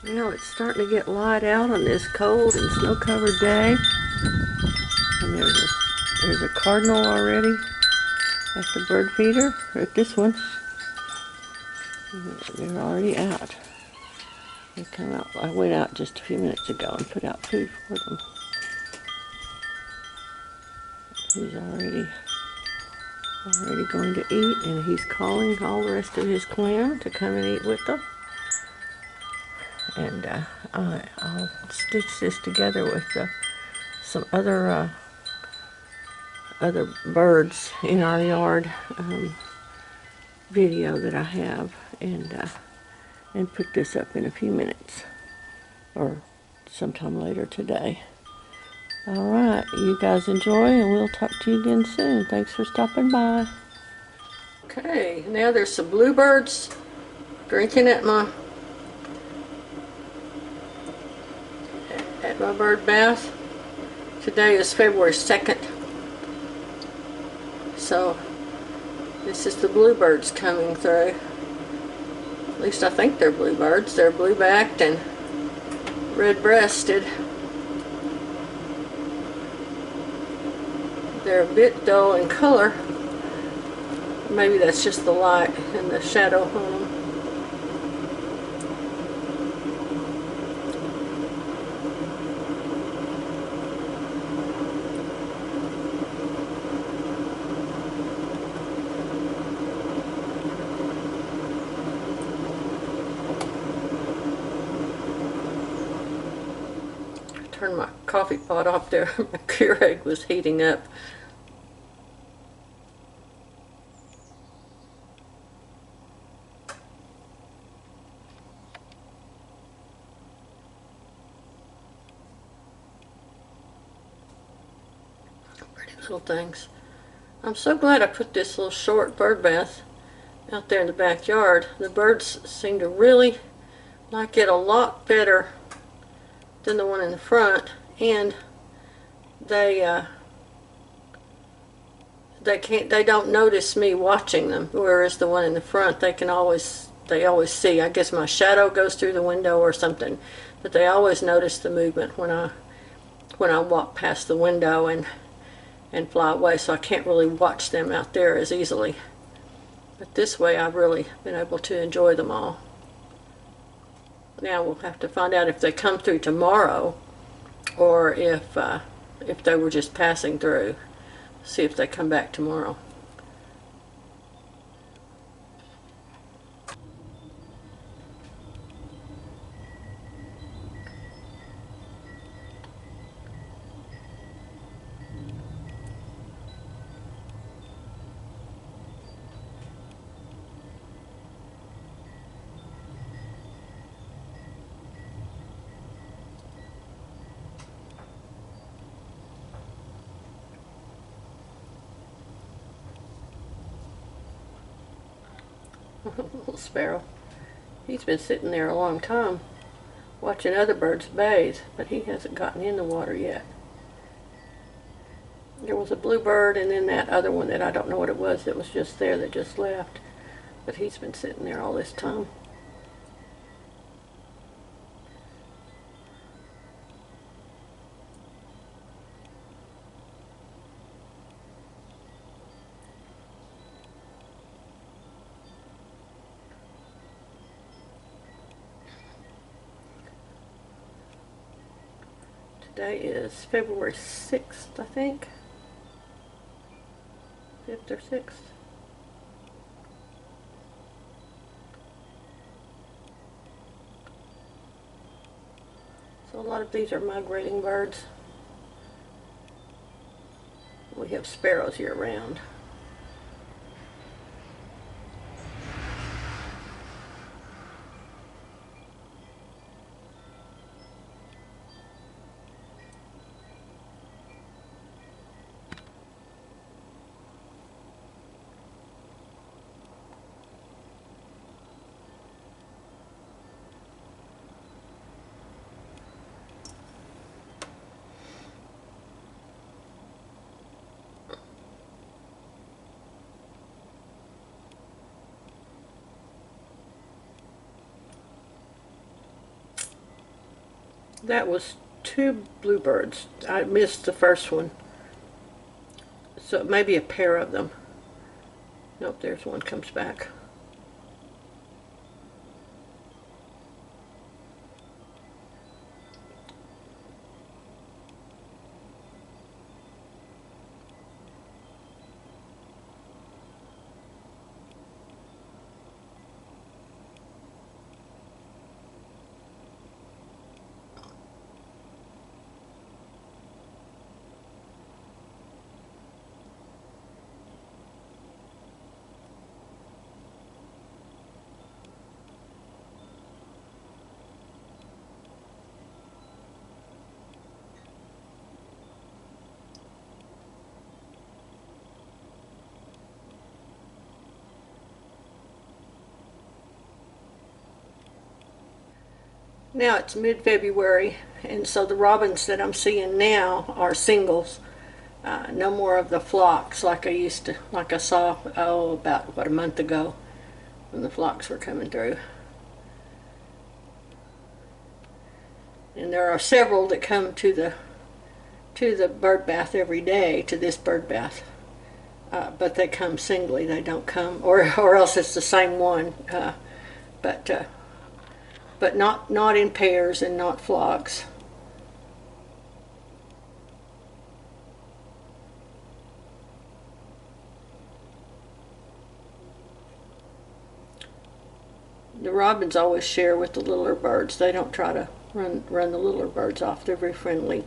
Well, it's starting to get light out on this cold and snow-covered day. And there's a cardinal already at the bird feeder, or at this one. They're already out. They come out. I went out just a few minutes ago and put out food for them. He's already going to eat, and he's calling all the rest of his clan to come and eat with them. And I'll stitch this together with some other birds in our yard video that I have, and put this up in a few minutes or sometime later today. All right, you guys enjoy, and we'll talk to you again soon. Thanks for stopping by. Okay, now there's some bluebirds drinking at my bird bath. Today is February 2nd. So this is the bluebirds coming through. At least I think they're bluebirds. They're blue-backed and red-breasted. They're a bit dull in color. Maybe that's just the light and the shadow on them. Turned my coffee pot off there. My Keurig was heating up. Pretty little things. I'm so glad I put this little short bird bath out there in the backyard. The birds seem to really like it a lot better than the one in the front, and they don't notice me watching them, whereas the one in the front they always see. I guess my shadow goes through the window or something, but they always notice the movement when I walk past the window and fly away, so I can't really watch them out there as easily. But this way I've really been able to enjoy them all. Now we'll have to find out if they come through tomorrow, or if they were just passing through. See if they come back tomorrow. Little sparrow. He's been sitting there a long time watching other birds bathe, but he hasn't gotten in the water yet. There was a bluebird and then that other one that I don't know what it was that was just there that just left, but he's been sitting there all this time. Today is February 6th, I think. 5th or 6th. So a lot of these are migrating birds. We have sparrows year round. That was 2 bluebirds. I missed the first one. So maybe a pair of them. Nope, there's one comes back. Now it's mid-February, and so the robins that I'm seeing now are singles. No more of the flocks like I saw, about a month ago when the flocks were coming through. And there are several that come to the bird bath every day, to this bird bath. But they come singly, they don't come, or else it's the same one. But not in pairs and not flocks. The robins always share with the littler birds. They don't try to run the littler birds off. They're very friendly.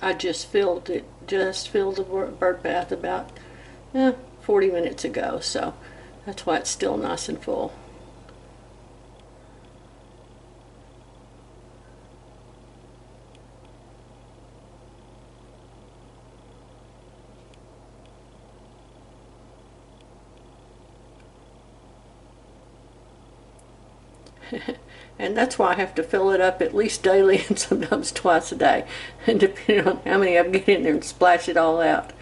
I just filled the bird bath about 40 minutes ago, so that's why it's still nice and full. And that's why I have to fill it up at least daily and sometimes twice a day, and depending on how many I get in there and splash it all out.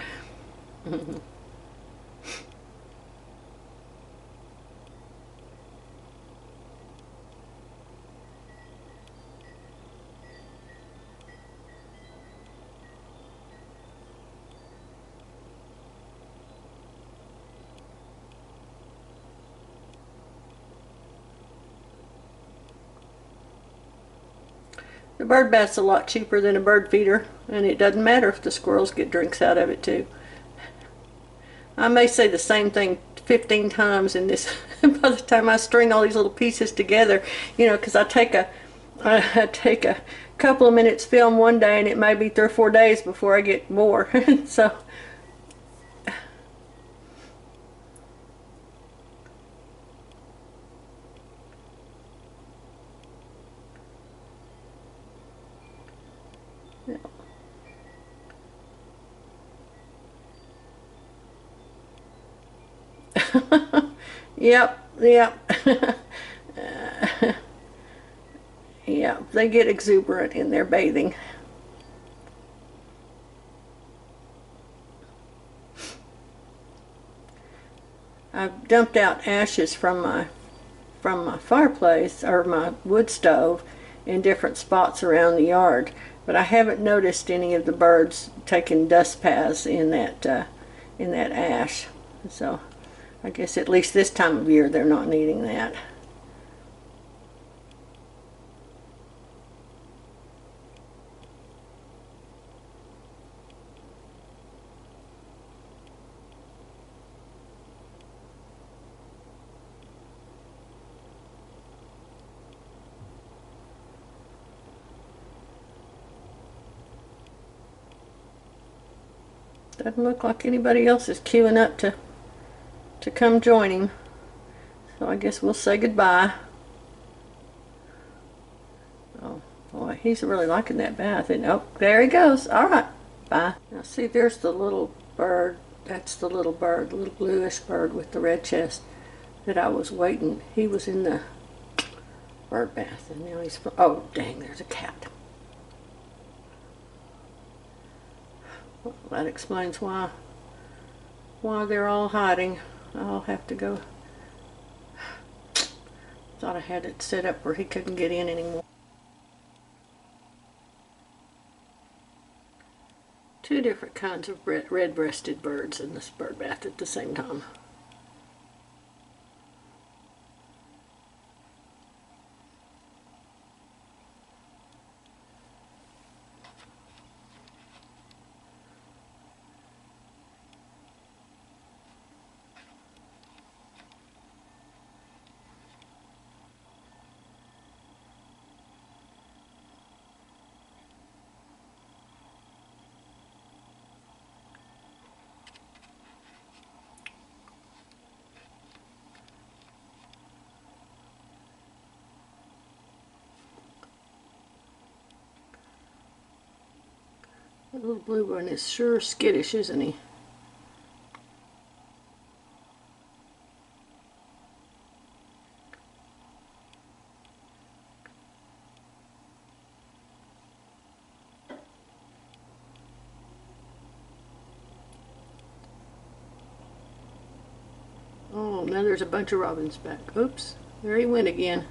The bird bath's a lot cheaper than a bird feeder, and it doesn't matter if the squirrels get drinks out of it too. I may say the same thing 15 times in this by the time I string all these little pieces together, because I take a couple of minutes film one day, and it may be 3 or 4 days before I get more. So yep. Yeah, they get exuberant in their bathing. I've dumped out ashes from my fireplace, or my wood stove, in different spots around the yard, but I haven't noticed any of the birds taking dust paths in that ash. So I guess at least this time of year they're not needing that. Doesn't look like anybody else is queuing up to come join him. So I guess we'll say goodbye. Oh boy, he's really liking that bath. And oh, there he goes. All right, bye. Now see, there's the little bird. That's the little bird, the little bluish bird with the red chest that I was waiting. He was in the bird bath, and now he's, oh dang, there's a cat. that explains why they're all hiding. I'll have to go. Thought I had it set up where he couldn't get in anymore. Two different kinds of red-breasted birds in this bird bath at the same time. That little blue one is sure skittish, isn't he? Oh, now there's a bunch of robins back. Oops, there he went again.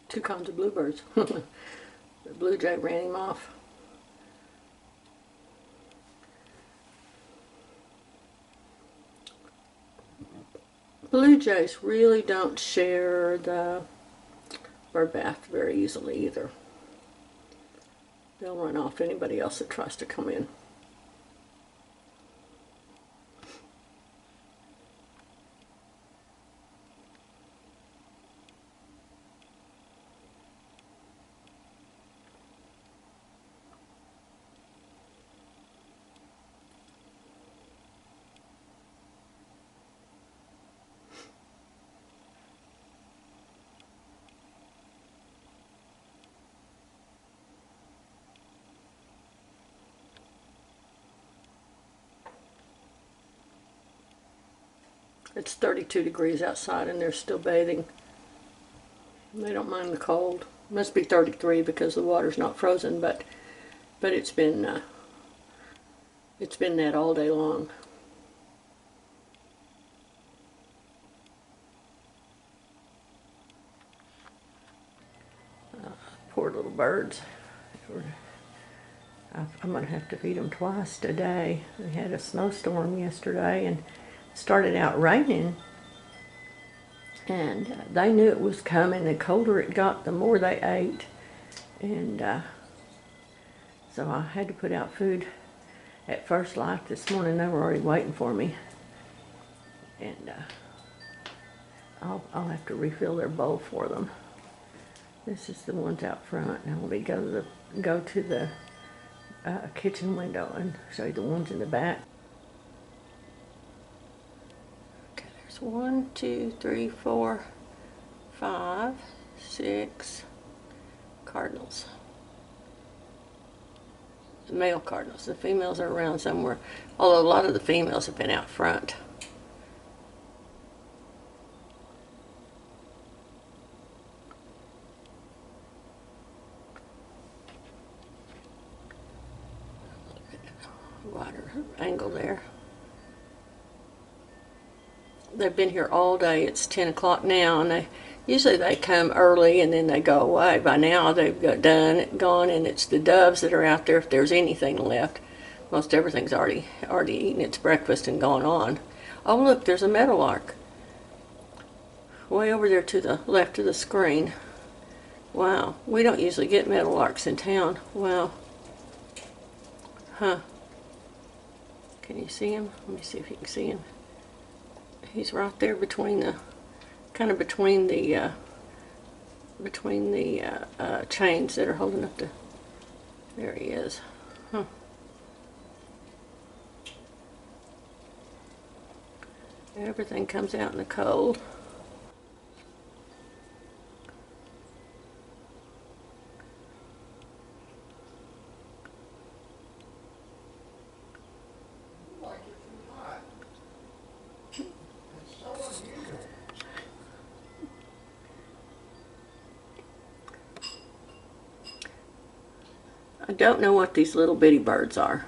Two kinds of bluebirds. The blue jay ran him off. Blue jays really don't share the bird bath very easily either. They'll run off anybody else that tries to come in. It's 32 degrees outside and they're still bathing. They don't mind the cold. It must be 33 because the water's not frozen, but it's been that all day long. Poor little birds. I'm going to have to feed them twice today. We had a snowstorm yesterday and started out raining, and they knew it was coming. The colder it got, the more they ate, and so I had to put out food at First Light this morning. They were already waiting for me, and I'll have to refill their bowl for them. This is the ones out front. Now let me go to the kitchen window and show you the ones in the back. 1, 2, 3, 4, 5, 6 cardinals. The male cardinals. The females are around somewhere, although a lot of the females have been out front. Wider angle there. They've been here all day. It's 10 o'clock now, and usually they come early and then they go away. By now they've gone, and it's the doves that are out there if there's anything left. Most everything's already eaten its breakfast and gone on. Oh look, there's a meadowlark way over there to the left of the screen. Wow, we don't usually get meadowlarks in town. Wow. Huh. Can you see him? Let me see if you can see him. He's right there between the chains that are holding up the There he is. Huh. Everything comes out in the cold. I don't know what these little bitty birds are.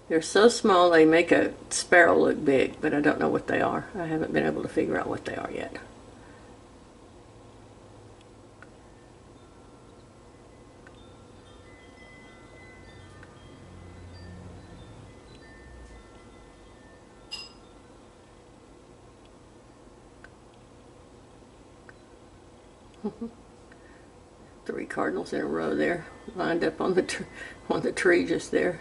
They're so small they make a sparrow look big, but I don't know what they are. I haven't been able to figure out what they are yet. Three cardinals in a row there, lined up on the tree just there.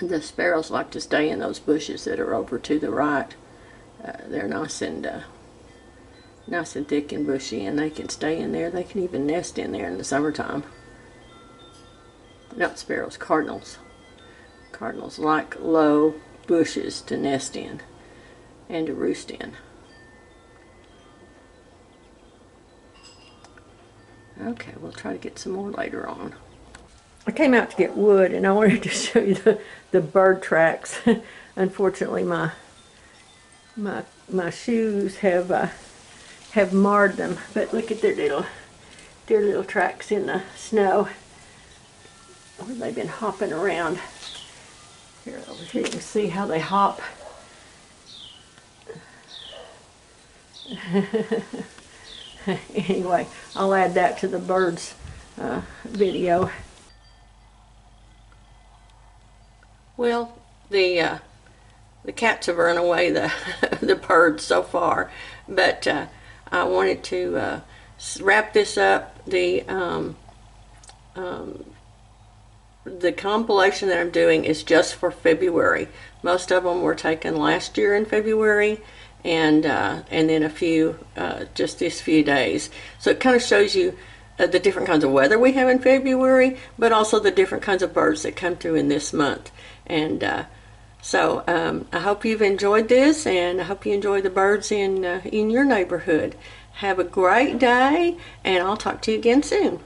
The sparrows like to stay in those bushes that are over to the right. They're nice and thick and bushy, and they can stay in there. They can even nest in there in the summertime. Not sparrows, cardinals. Cardinals like low bushes to nest in and to roost in. Okay, we'll try to get some more later on. I came out to get wood, and I wanted to show you the bird tracks. Unfortunately, my shoes have marred them, but look at their little tracks in the snow where they've been hopping around. Here, over here, you can see how they hop. Anyway, I'll add that to the birds video. Well, the cats have run away the birds so far, but I wanted to wrap this up. The compilation that I'm doing is just for February. Most of them were taken last year in February, and then a few just these few days. So it kind of shows you the different kinds of weather we have in February, but also the different kinds of birds that come through in this month. And so I hope you've enjoyed this, and I hope you enjoy the birds in your neighborhood. Have a great day, and I'll talk to you again soon.